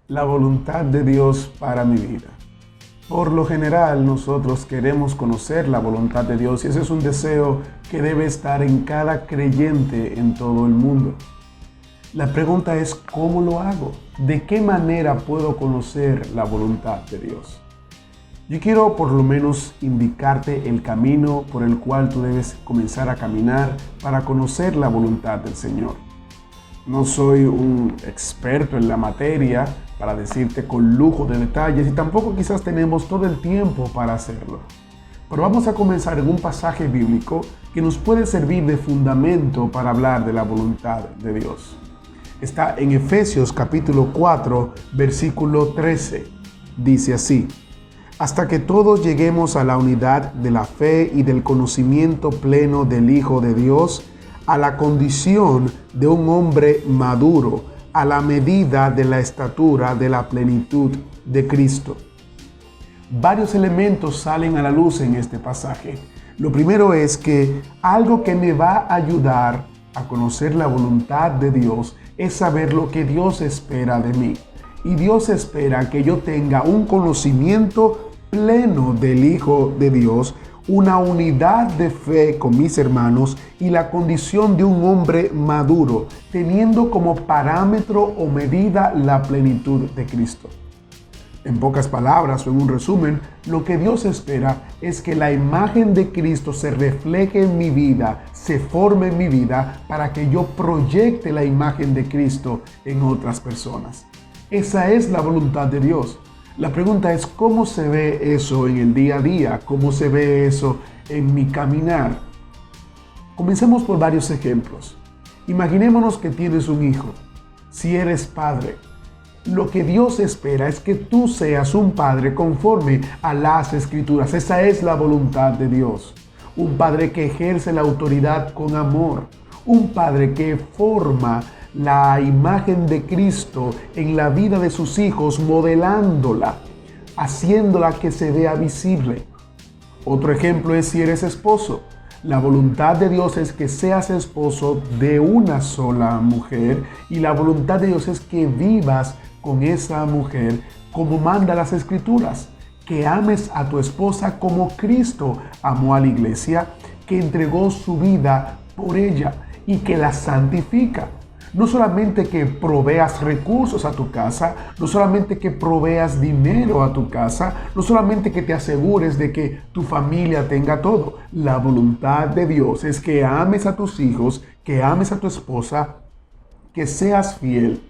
La voluntad de Dios para mi vida. Por lo general, nosotros queremos conocer la voluntad de Dios y ese es un deseo que debe estar en cada creyente en todo el mundo. La pregunta es, ¿cómo lo hago? ¿De qué manera puedo conocer la voluntad de Dios? Yo quiero por lo menos indicarte el camino por el cual tú debes comenzar a caminar para conocer la voluntad del Señor. No soy un experto en la materia para decirte con lujo de detalles y tampoco quizás tenemos todo el tiempo para hacerlo. Pero vamos a comenzar en un pasaje bíblico que nos puede servir de fundamento para hablar de la voluntad de Dios. Está en Efesios capítulo 4, versículo 13. Dice así: hasta que todos lleguemos a la unidad de la fe y del conocimiento pleno del Hijo de Dios, a la condición de un hombre maduro, a la medida de la estatura de la plenitud de Cristo. Varios elementos salen a la luz en este pasaje. Lo primero es que algo que me va a ayudar a conocer la voluntad de Dios es saber lo que Dios espera de mí. Y Dios espera que yo tenga un conocimiento pleno del Hijo de Dios, una unidad de fe con mis hermanos y la condición de un hombre maduro, teniendo como parámetro o medida la plenitud de Cristo. En pocas palabras o en un resumen, lo que Dios espera es que la imagen de Cristo se refleje en mi vida, se forme en mi vida para que yo proyecte la imagen de Cristo en otras personas. Esa es la voluntad de Dios. La pregunta es, ¿cómo se ve eso en el día a día? ¿Cómo se ve eso en mi caminar? Comencemos por varios ejemplos. Imaginémonos que tienes un hijo. Si eres padre, lo que Dios espera es que tú seas un padre conforme a las Escrituras. Esa es la voluntad de Dios. Un padre que ejerce la autoridad con amor. Un padre que forma la imagen de Cristo en la vida de sus hijos, modelándola, haciéndola que se vea visible. Otro ejemplo es si eres esposo. La voluntad de Dios es que seas esposo de una sola mujer y la voluntad de Dios es que vivas con esa mujer como manda las Escrituras, que ames a tu esposa como Cristo amó a la iglesia, que entregó su vida por ella y que la santifica. No solamente que proveas recursos a tu casa, no solamente que proveas dinero a tu casa, no solamente que te asegures de que tu familia tenga todo. La voluntad de Dios es que ames a tus hijos, que ames a tu esposa, que seas fiel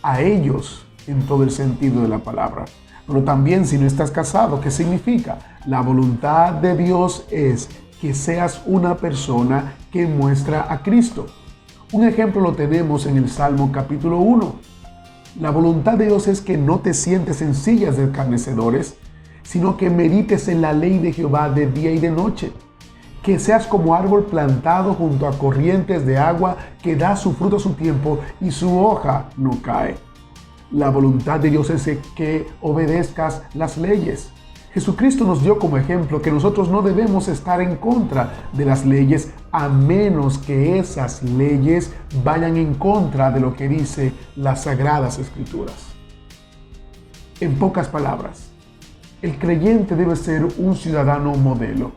a ellos en todo el sentido de la palabra. Pero también si no estás casado, ¿qué significa? La voluntad de Dios es que seas una persona que muestra a Cristo. Un ejemplo lo tenemos en el Salmo capítulo 1. La voluntad de Dios es que no te sientes en sillas de escarnecedores, sino que medites en la ley de Jehová de día y de noche. Que seas como árbol plantado junto a corrientes de agua que da su fruto a su tiempo y su hoja no cae. La voluntad de Dios es que obedezcas las leyes. Jesucristo nos dio como ejemplo que nosotros no debemos estar en contra de las leyes a menos que esas leyes vayan en contra de lo que dice las Sagradas Escrituras. En pocas palabras, el creyente debe ser un ciudadano modelo.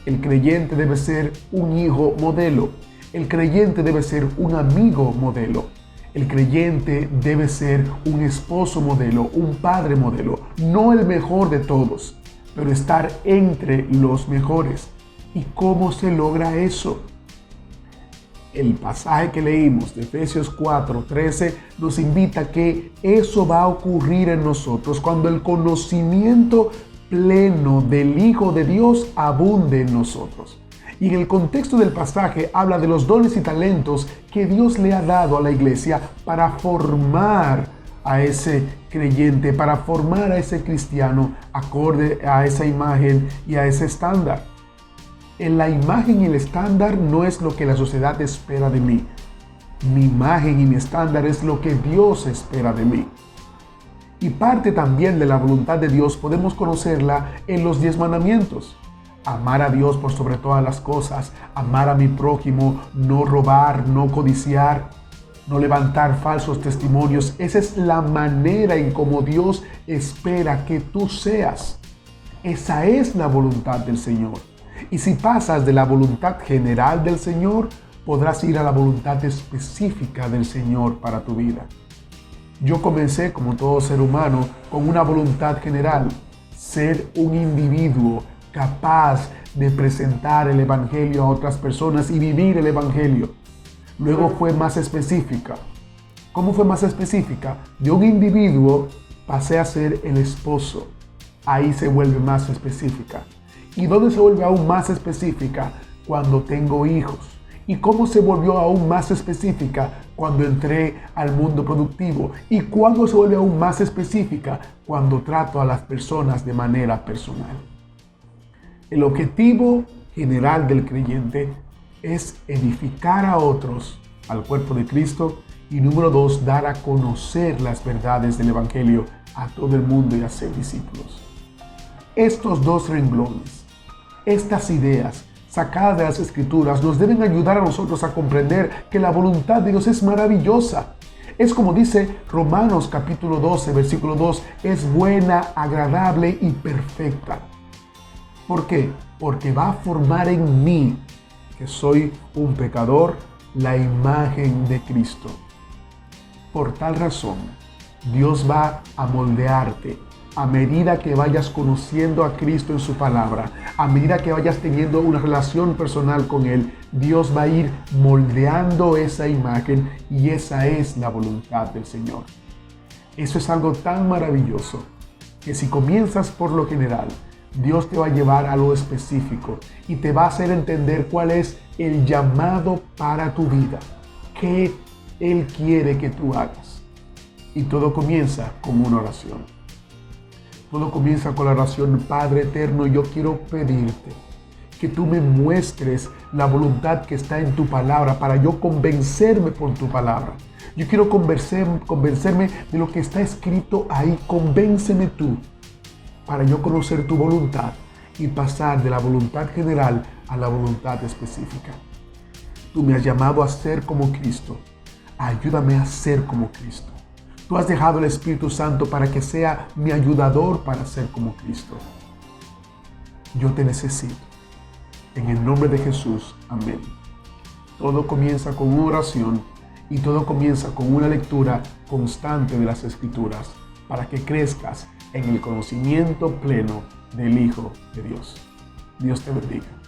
El creyente debe ser un hijo modelo. El creyente debe ser un amigo modelo. El creyente debe ser un esposo modelo, un padre modelo, no el mejor de todos, pero estar entre los mejores. ¿Y cómo se logra eso? El pasaje que leímos de Efesios 4:13 nos invita a que eso va a ocurrir en nosotros cuando el conocimiento pleno del Hijo de Dios abunde en nosotros. Y en el contexto del pasaje habla de los dones y talentos que Dios le ha dado a la iglesia para formar a ese creyente, para formar a ese cristiano acorde a esa imagen y a ese estándar. En la imagen y el estándar no es lo que la sociedad espera de mí. Mi imagen y mi estándar es lo que Dios espera de mí. Y parte también de la voluntad de Dios podemos conocerla en los 10 mandamientos. Amar a Dios por sobre todas las cosas, amar a mi prójimo, no robar, no codiciar. no levantar falsos testimonios. Esa es la manera en cómo Dios espera que tú seas. Esa es la voluntad del Señor. Y si pasas de la voluntad general del Señor, podrás ir a la voluntad específica del Señor para tu vida. Yo comencé, como todo ser humano, con una voluntad general: ser un individuo capaz de presentar el Evangelio a otras personas y vivir el Evangelio. Luego fue más específica. ¿Cómo fue más específica? De un individuo pasé a ser el esposo. Ahí se vuelve más específica. ¿Y dónde se vuelve aún más específica? Cuando tengo hijos. ¿Y cómo se volvió aún más específica? Cuando entré al mundo productivo. ¿Y cuándo se vuelve aún más específica? Cuando trato a las personas de manera personal. El objetivo general del creyente es edificar a otros, al cuerpo de Cristo, y número 2, dar a conocer las verdades del Evangelio a todo el mundo y hacer discípulos. Estos dos renglones, estas ideas sacadas de las Escrituras, nos deben ayudar a nosotros a comprender que la voluntad de Dios es maravillosa. Es como dice Romanos capítulo 12, versículo 2, es buena, agradable y perfecta. ¿Por qué? Porque va a formar en mí, que soy un pecador, la imagen de Cristo. Por tal razón, Dios va a moldearte a medida que vayas conociendo a Cristo en su palabra, a medida que vayas teniendo una relación personal con Él. Dios va a ir moldeando esa imagen y esa es la voluntad del Señor. Eso es algo tan maravilloso que si comienzas por lo general, Dios te va a llevar a lo específico y te va a hacer entender cuál es el llamado para tu vida, qué Él quiere que tú hagas. Y todo comienza con una oración. Todo comienza con la oración: Padre eterno, yo quiero pedirte que tú me muestres la voluntad que está en tu palabra para yo convencerme por tu palabra. Yo quiero convencerme de lo que está escrito ahí. Convénceme tú para yo conocer tu voluntad y pasar de la voluntad general a la voluntad específica. Tú me has llamado a ser como Cristo. Ayúdame a ser como Cristo. Tú has dejado el Espíritu Santo para que sea mi ayudador para ser como Cristo. Yo te necesito. En el nombre de Jesús. Amén. Todo comienza con una oración y todo comienza con una lectura constante de las Escrituras para que crezcas en el conocimiento pleno del Hijo de Dios. Dios te bendiga.